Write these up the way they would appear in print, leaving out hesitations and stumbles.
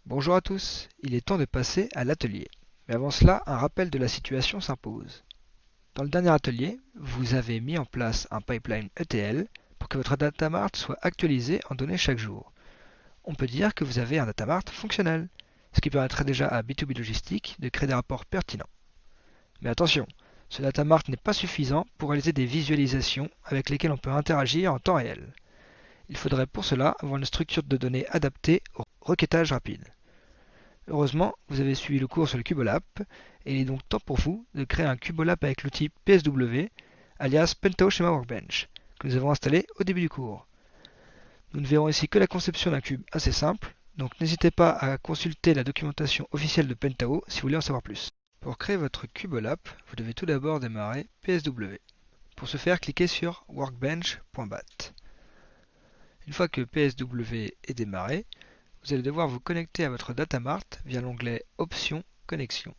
Bonjour à tous, il est temps de passer à l'atelier. Mais avant cela, un rappel de la situation s'impose. Dans le dernier atelier, vous avez mis en place un pipeline ETL pour que votre datamart soit actualisé en données chaque jour. On peut dire que vous avez un datamart fonctionnel, ce qui permettrait déjà à B2B Logistique de créer des rapports pertinents. Mais attention, ce datamart n'est pas suffisant pour réaliser des visualisations avec lesquelles on peut interagir en temps réel. Il faudrait pour cela avoir une structure de données adaptée au requêtage rapide. Heureusement, vous avez suivi le cours sur le Cubolab, et il est donc temps pour vous de créer un Cubolab avec l'outil PSW, alias Pentao Schema Workbench, que nous avons installé au début du cours. Nous ne verrons ici que la conception d'un cube assez simple, donc n'hésitez pas à consulter la documentation officielle de Pentao si vous voulez en savoir plus. Pour créer votre Cubolab, vous devez tout d'abord démarrer PSW. Pour ce faire, cliquez sur workbench.bat. Une fois que PSW est démarré, vous allez devoir vous connecter à votre datamart via l'onglet Options Connexion.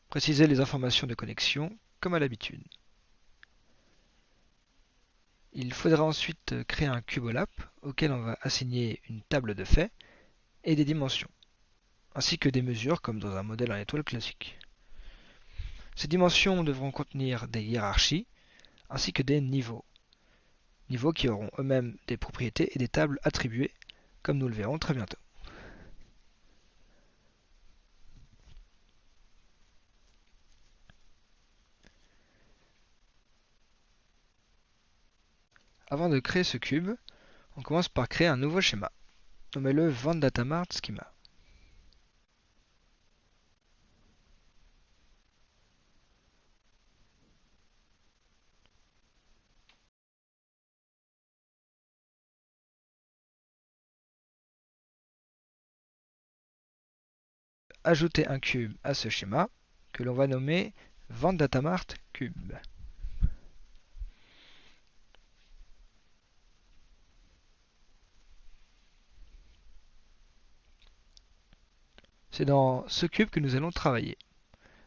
Précisez les informations de connexion comme à l'habitude. Il faudra ensuite créer un Cubolab auquel on va assigner une table de faits et des dimensions, ainsi que des mesures comme dans un modèle en étoile classique. Ces dimensions devront contenir des hiérarchies ainsi que des niveaux. Niveaux qui auront eux-mêmes des propriétés et des tables attribuées, comme nous le verrons très bientôt. Avant de créer ce cube, on commence par créer un nouveau schéma. Nommez-le VanDatamart Schema. Ajouter un cube à ce schéma que l'on va nommer VanDatamart Cube. C'est dans ce cube que nous allons travailler.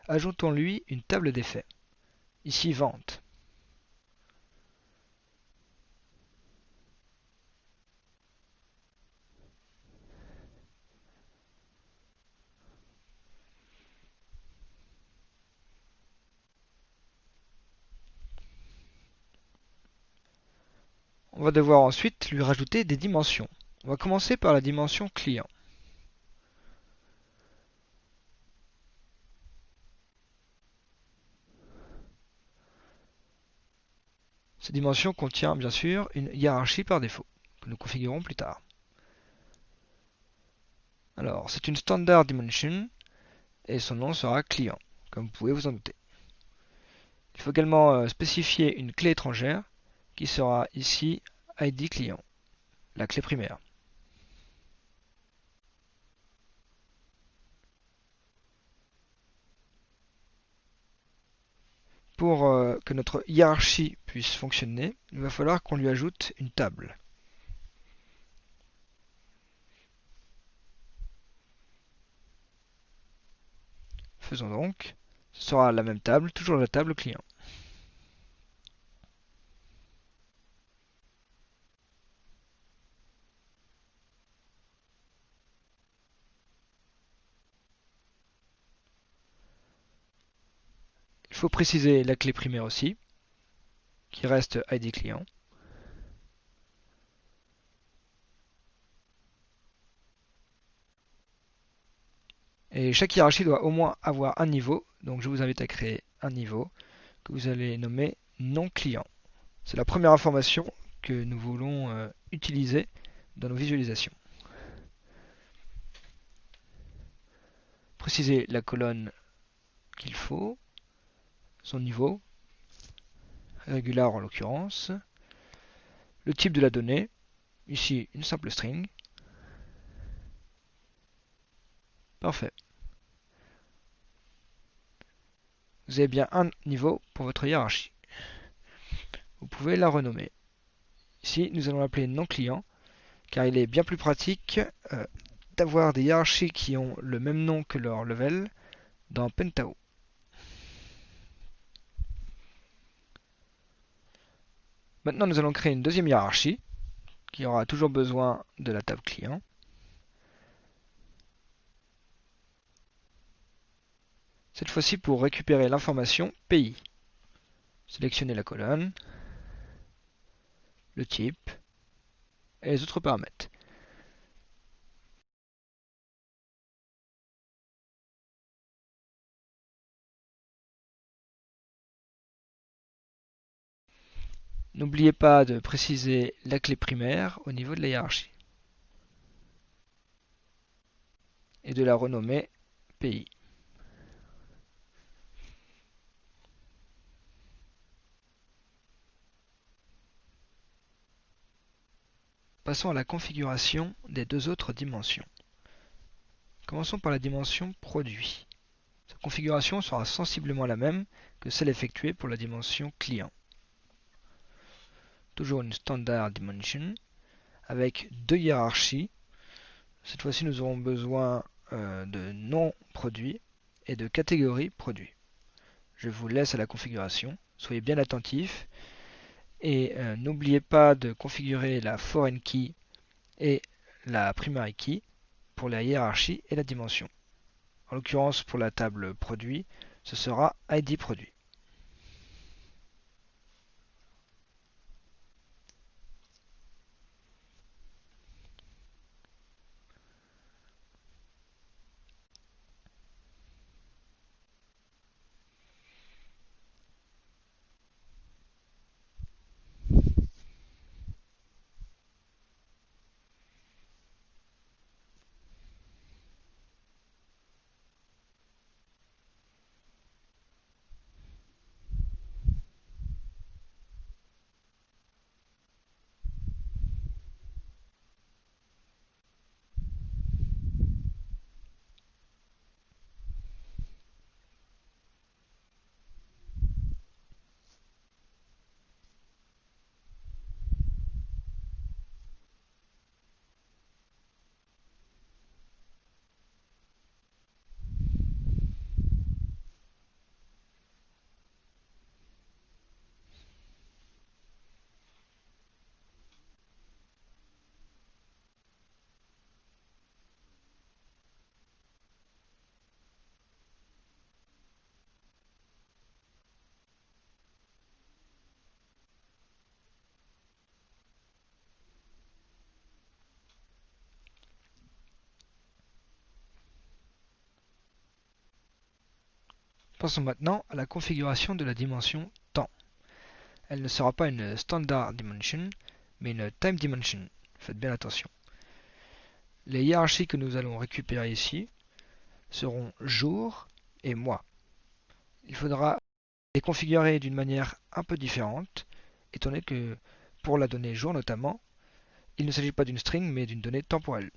Ajoutons-lui une table d'effets. Ici vente. On va devoir ensuite lui rajouter des dimensions. On va commencer par la dimension client. Cette dimension contient bien sûr une hiérarchie par défaut, que nous configurerons plus tard. Alors, c'est une standard dimension et son nom sera client, comme vous pouvez vous en douter. Il faut également spécifier une clé étrangère qui sera ici ID client, la clé primaire. Pour que notre hiérarchie puisse fonctionner, il va falloir qu'on lui ajoute une table. Faisons donc. Ce sera la même table, toujours la table client. Il faut préciser la clé primaire aussi, qui reste ID client. Et chaque hiérarchie doit au moins avoir un niveau, donc je vous invite à créer un niveau que vous allez nommer non client. C'est la première information que nous voulons utiliser dans nos visualisations. Précisez la colonne qu'il faut, son niveau, régular en l'occurrence, le type de la donnée, ici une simple string. Parfait. Vous avez bien un niveau pour votre hiérarchie. Vous pouvez la renommer. Ici, nous allons l'appeler non client, car il est bien plus pratique d'avoir des hiérarchies qui ont le même nom que leur level dans Pentao. Maintenant, nous allons créer une deuxième hiérarchie qui aura toujours besoin de la table client. Cette fois-ci pour récupérer l'information pays. Sélectionnez la colonne, le type et les autres paramètres. N'oubliez pas de préciser la clé primaire au niveau de la hiérarchie et de la renommer pays. Passons à la configuration des deux autres dimensions. Commençons par la dimension produit. Sa configuration sera sensiblement la même que celle effectuée pour la dimension client. Toujours une standard dimension avec deux hiérarchies. Cette fois-ci, nous aurons besoin de nom produit et de catégorie produit. Je vous laisse à la configuration. Soyez bien attentifs et n'oubliez pas de configurer la foreign key et la primary key pour la hiérarchie et la dimension. En l'occurrence, pour la table produit, ce sera ID produit. Passons maintenant à la configuration de la dimension temps. Elle ne sera pas une standard dimension, mais une time dimension. Faites bien attention. Les hiérarchies que nous allons récupérer ici seront jour et mois. Il faudra les configurer d'une manière un peu différente, étant donné que pour la donnée jour notamment, il ne s'agit pas d'une string mais d'une donnée temporelle.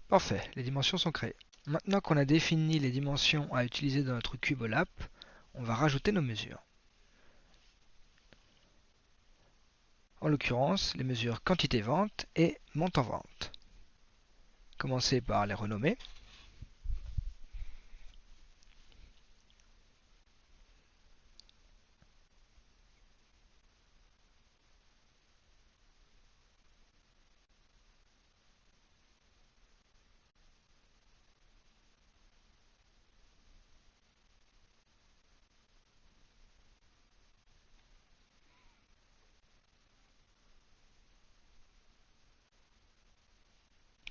Parfait, les dimensions sont créées. Maintenant qu'on a défini les dimensions à utiliser dans notre cube OLAP, on va rajouter nos mesures. En l'occurrence, les mesures quantité vente et montant vente. Commencez par les renommer.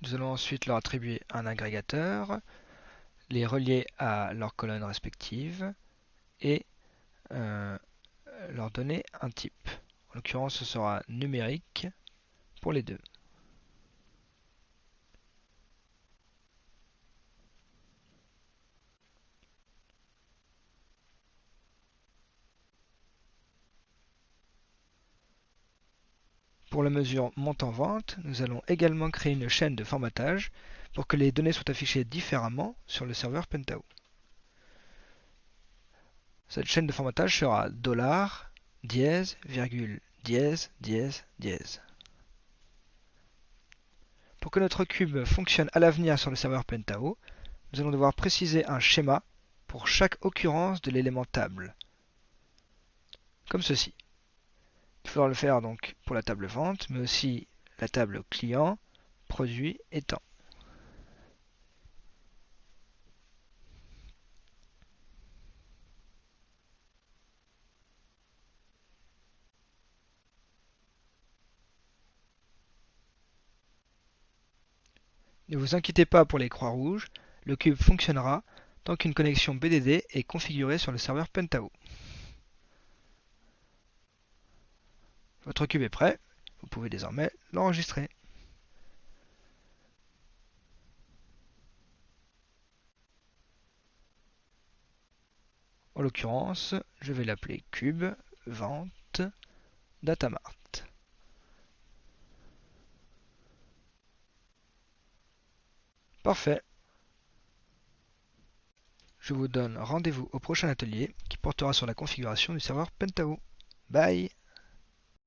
Nous allons ensuite leur attribuer un agrégateur, les relier à leurs colonnes respectives et leur donner un type. En l'occurrence, ce sera numérique pour les deux. Pour la mesure montant-vente, nous allons également créer une chaîne de formatage pour que les données soient affichées différemment sur le serveur Pentao. Cette chaîne de formatage sera $, virgule, dièse, dièse, dièse. Pour que notre cube fonctionne à l'avenir sur le serveur Pentao, nous allons devoir préciser un schéma pour chaque occurrence de l'élément table, comme ceci. Il faudra le faire donc pour la table vente, mais aussi la table client, produit et temps. Ne vous inquiétez pas pour les croix rouges, le cube fonctionnera tant qu'une connexion BDD est configurée sur le serveur Pentao. Votre cube est prêt, vous pouvez désormais l'enregistrer. En l'occurrence, je vais l'appeler cube vente datamart. Parfait. Je vous donne rendez-vous au prochain atelier qui portera sur la configuration du serveur Pentao. Bye!